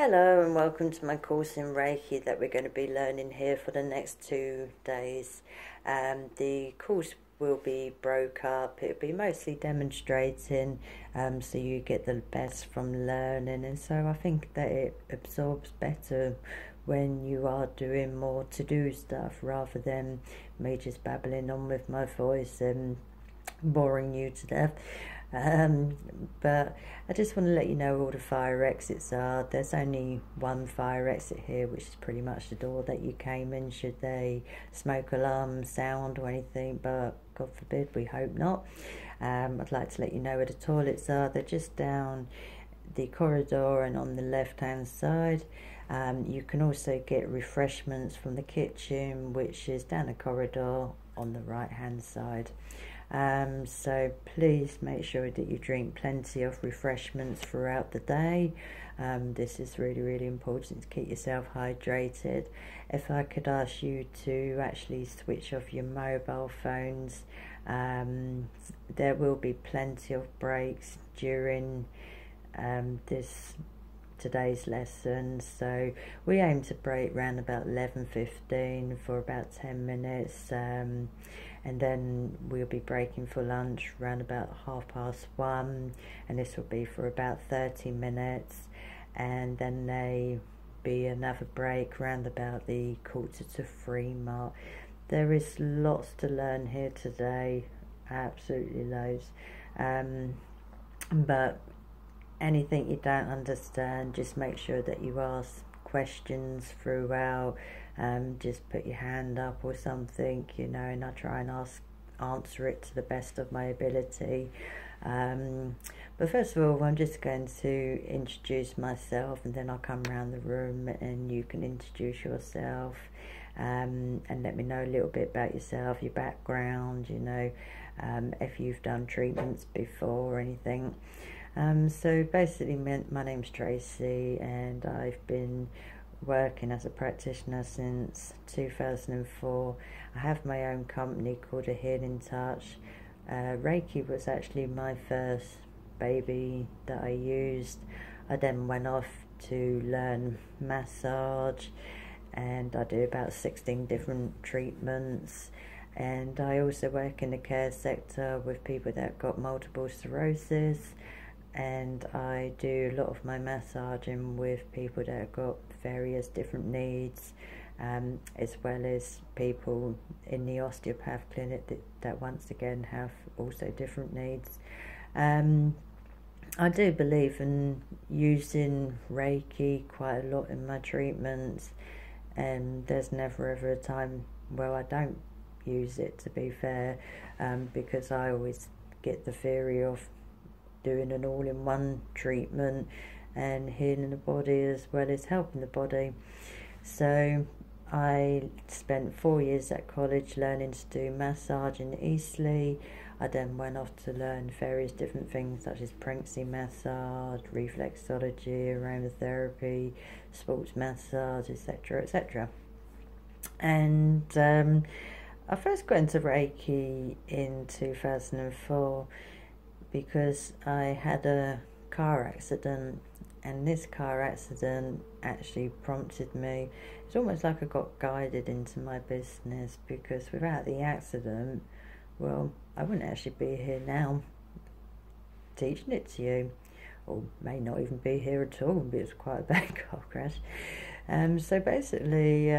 Hello and welcome to my course in Reiki that we're going to be learning here for the next 2 days. The course will be broke up. It'll be mostly demonstrating, so you get the best from learning, and so I think that it absorbs better when you are doing more to-do stuff rather than me just babbling on with my voice and boring you to death. But I just want to let you know where all the fire exits are. There's only one fire exit here, which is pretty much the door that you came in should they smoke alarm sound or anything, but God forbid, we hope not. I'd like to let you know where the toilets are. They're just down the corridor and on the left hand side. You can also get refreshments from the kitchen, which is down the corridor on the right hand side. So please make sure that you drink plenty of refreshments throughout the day. This is really important to keep yourself hydrated. If I could ask you to actually switch off your mobile phones, there will be plenty of breaks during today's lesson. So we aim to break around about 11:15 for about 10 minutes, and then we'll be breaking for lunch around about 1:30, and this will be for about 30 minutes, and then there be another break around about the 2:45 mark. There is lots to learn here today, absolutely loads, but anything you don't understand, just make sure that you ask questions throughout. Just put your hand up or something, and I try and answer it to the best of my ability. But first of all, I'm just going to introduce myself, and then I'll come around the room and you can introduce yourself, and let me know a little bit about yourself, your background, if you've done treatments before or anything. So basically, my name's Tracy, and I've been working as a practitioner since 2004. I have my own company called A Healing Touch. Reiki was actually my first baby that I used. I then went off to learn massage, and I do about 16 different treatments. And I also work in the care sector with people that have got multiple sclerosis, and I do a lot of my massaging with people that have got various different needs, as well as people in the osteopath clinic that once again have also different needs. I do believe in using Reiki quite a lot in my treatments, and there's never ever a time where I don't use it, to be fair, because I always get the theory of doing an all-in-one treatment and healing the body as well as helping the body. So I spent 4 years at college learning to do massage in Eastleigh. I then went off to learn various different things such as pregnancy massage, reflexology, aromatherapy, sports massage, etc. And I first got into Reiki in 2004 because I had a car accident, and this car accident actually prompted me. It's almost like I got guided into my business, because without the accident, well, I wouldn't actually be here now teaching it to you, or may not even be here at all. It was quite a bad car crash. So basically,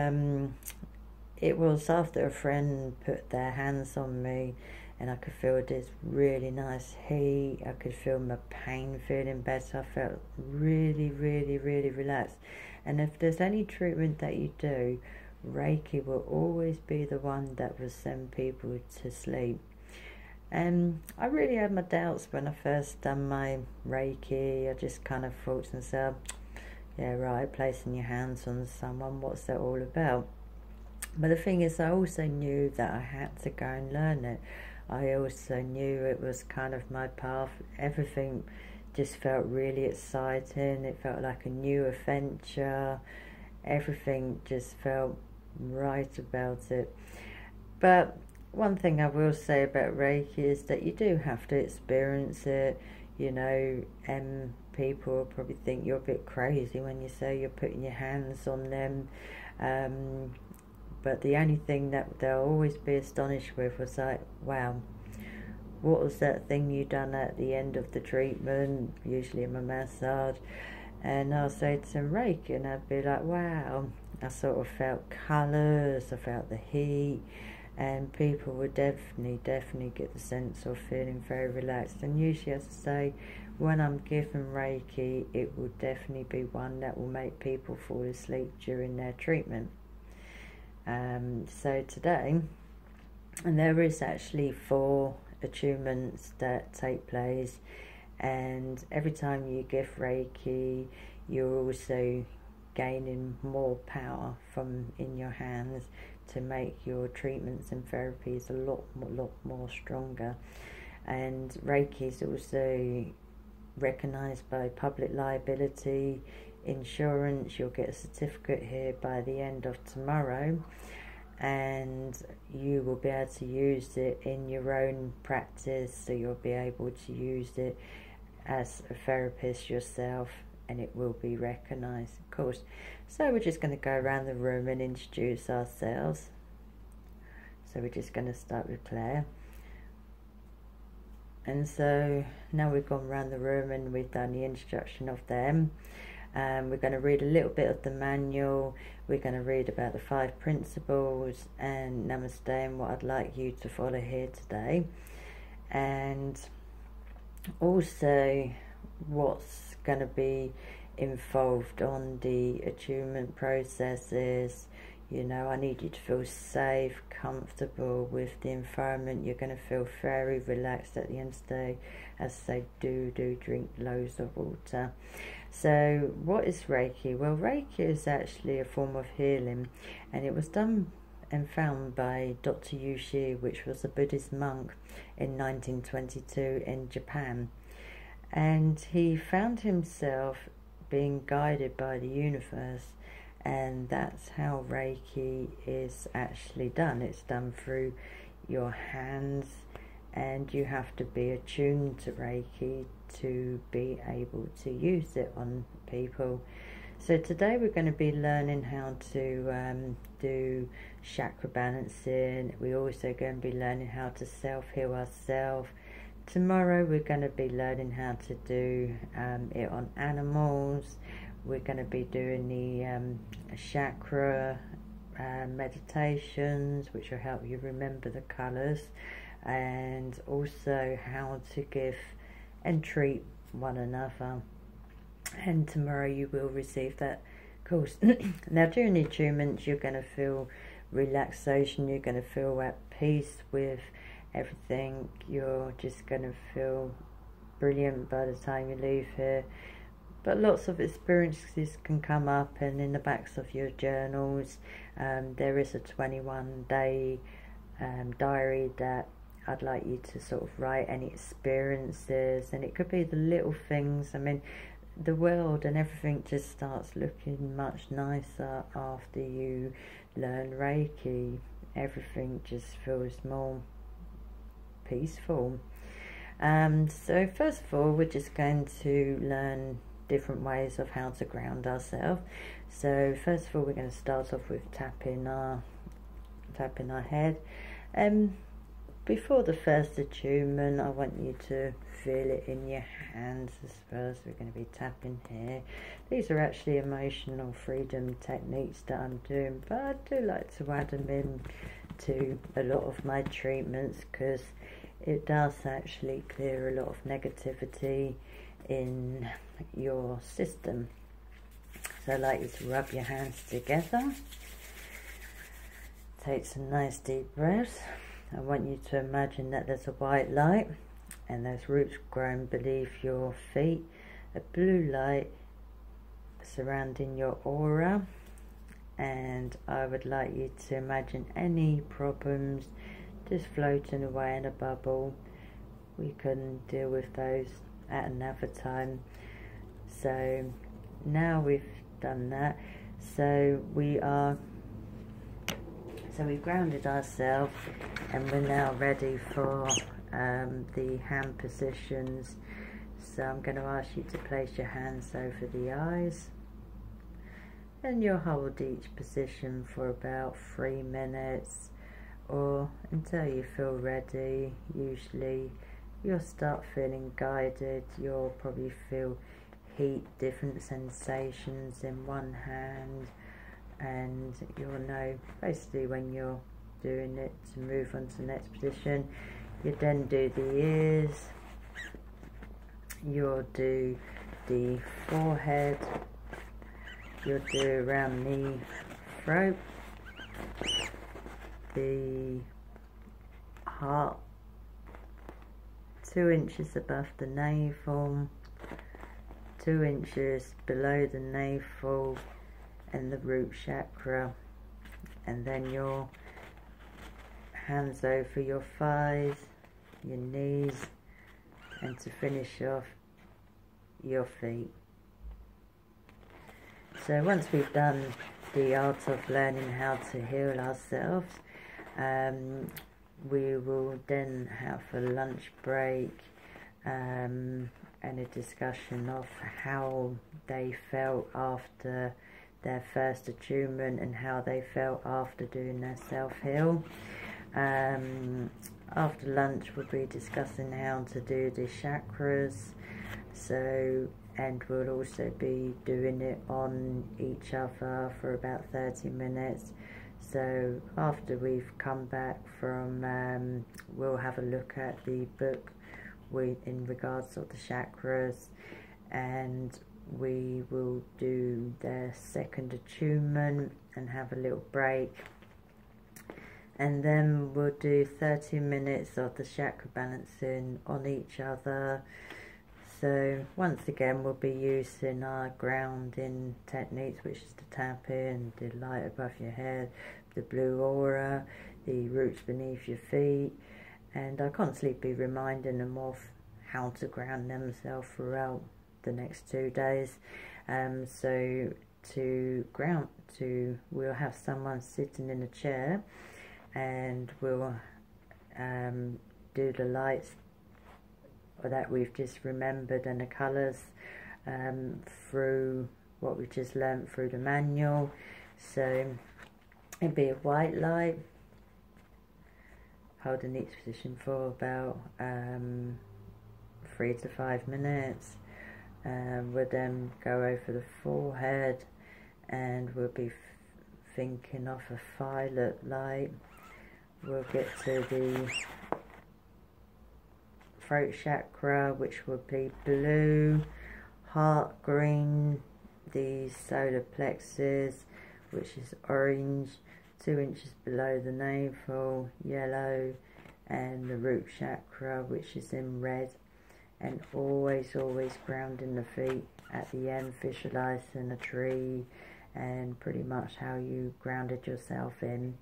it was after a friend put their hands on me, and I could feel this really nice heat. I could feel my pain feeling better. I felt really relaxed. And if there's any treatment that you do, Reiki will always be the one that will send people to sleep. And I really had my doubts when I first done my Reiki. I just kind of thought to myself, yeah, right, placing your hands on someone, what's that all about? But the thing is, I also knew that I had to go and learn it. I also knew it was kind of my path. Everything just felt really exciting. It felt like a new adventure. Everything just felt right about it. But one thing I will say about Reiki is that you do have to experience it. people will probably think you're a bit crazy when you say you're putting your hands on them. But the only thing that they'll always be astonished with was like, wow, what was that thing you done at the end of the treatment, usually in my massage? And I'll say to them, Reiki, and I'd be like, wow, I sort of felt colours, I felt the heat, and people would definitely get the sense of feeling very relaxed. And usually, as I say, when I'm giving Reiki, it will definitely be one that will make people fall asleep during their treatment. So today, and there is actually 4 attunements that take place, and every time you give Reiki, you're also gaining more power from in your hands to make your treatments and therapies a lot more stronger. And Reiki is also recognised by public liability insurance. You'll get a certificate here by the end of tomorrow, and you will be able to use it in your own practice, so you'll be able to use it as a therapist yourself, and it will be recognised, of course. So we're just going to go around the room and introduce ourselves. So we're just going to start with Claire. And so now we've gone around the room and we've done the introduction of them. We're going to read a little bit of the manual. We're going to read about the 5 principles and Namaste and what I'd like you to follow here today. And also what's going to be involved on the attunement processes. You know, I need you to feel safe, comfortable with the environment. You're going to feel very relaxed at the end of the day. As I say, do drink loads of water. So what is Reiki? Well, Reiki is actually a form of healing, and it was done and found by Dr. Yushi, which was a Buddhist monk in 1922 in Japan. And he found himself being guided by the universe, and that's how Reiki is actually done. It's done through your hands, and you have to be attuned to Reiki to be able to use it on people. So today we're going to be learning how to do chakra balancing. We're also going to be learning how to self-heal ourselves. Tomorrow we're going to be learning how to do it on animals. We're going to be doing the chakra meditations, which will help you remember the colours, and also how to give and treat one another. And tomorrow you will receive that course. Now during the attunements you're going to feel relaxation, you're going to feel at peace with everything. You're just going to feel brilliant by the time you leave here. But lots of experiences can come up, and in the backs of your journals there is a 21-day diary that I'd like you to sort of write any experiences, and it could be the little things. I mean, the world and everything just starts looking much nicer after you learn Reiki. Everything just feels more peaceful. So first of all, we're just going to learn different ways of how to ground ourselves. So first of all, we're going to start off with tapping our head. Before the first attunement, I want you to feel it in your hands as first. We're going to be tapping here. These are actually emotional freedom techniques that I'm doing, but I do like to add them in to a lot of my treatments, because it does actually clear a lot of negativity in your system. So I'd like you to rub your hands together. Take some nice deep breaths. I want you to imagine that there's a white light and there's roots growing beneath your feet, a blue light surrounding your aura, and I would like you to imagine any problems just floating away in a bubble. We can deal with those at another time. So now we've done that, so we've grounded ourselves, and we're now ready for the hand positions. So I'm going to ask you to place your hands over the eyes, and you'll hold each position for about 3 minutes or until you feel ready. Usually you'll start feeling guided. You'll probably feel heat, different sensations in one hand, and you'll know basically when you're doing it to move on to the next position. You then do the ears, you'll do the forehead, you'll do around the throat, the heart, 2 inches above the navel, 2 inches below the navel, and the root chakra. And then your hands over your thighs, your knees, and to finish off, your feet. So once we've done the art of learning how to heal ourselves, we will then have a lunch break and a discussion of how they felt after their first attunement and how they felt after doing their self-heal. After lunch we'll be discussing how to do the chakras, and we'll also be doing it on each other for about 30 minutes. So after we've come back from, we'll have a look at the book in regards to the chakras, and we will do their second attunement and have a little break, and then we'll do 30 minutes of the chakra balancing on each other. So once again we'll be using our grounding techniques, which is the tapping, the light above your head, the blue aura, the roots beneath your feet, and I'll constantly be reminding them of how to ground themselves throughout the next 2 days. So to ground, we'll have someone sitting in a chair, and we'll do the lights that we've just remembered and the colours through what we just learnt through the manual. So it'd be a white light, holding each position for about 3 to 5 minutes. We'll then go over the forehead, and we'll be thinking of a violet light. We'll get to the throat chakra, which will be blue, heart green, the solar plexus, which is orange, 2 inches below the navel, yellow, and the root chakra, which is in red. And always grounding the feet at the end, visualizing a tree and pretty much how you grounded yourself in.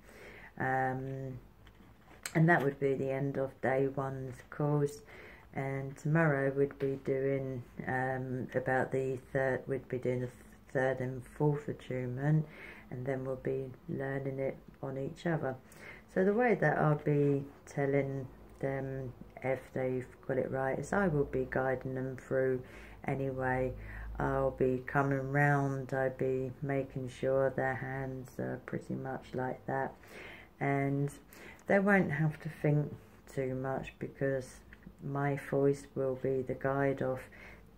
And that would be the end of day 1's course. And tomorrow we'd be doing about the third, we'd be doing the 3rd and 4th attunement, and then we'll be learning it on each other. So the way that I'll be telling them if they've got it right is I will be guiding them through anyway. I'll be coming round, I'll be making sure their hands are pretty much like that, and they won't have to think too much, because my voice will be the guide of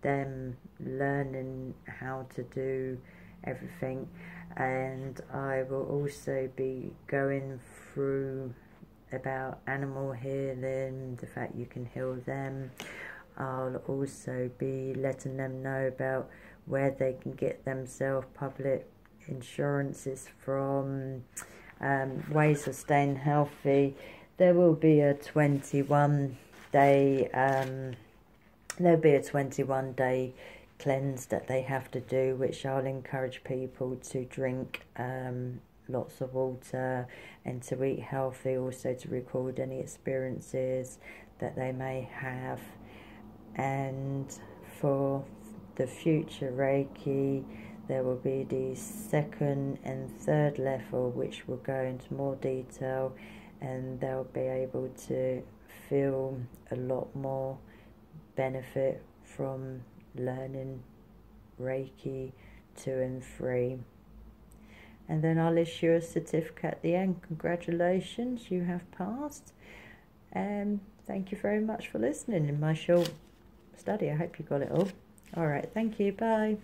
them learning how to do everything. And I will also be going through about animal healing, the fact you can heal them. I'll also be letting them know about where they can get themselves public insurances from, ways of staying healthy. There will be a 21-day cleanse that they have to do, which I'll encourage people to drink lots of water and to eat healthy, also to record any experiences that they may have. And for the future Reiki, there will be the 2nd and 3rd level, which will go into more detail, and they'll be able to feel a lot more benefit from learning Reiki 2 and 3. And then I'll issue a certificate at the end. Congratulations, you have passed. And thank you very much for listening in my short study. I hope you got it all. All right, thank you. Bye.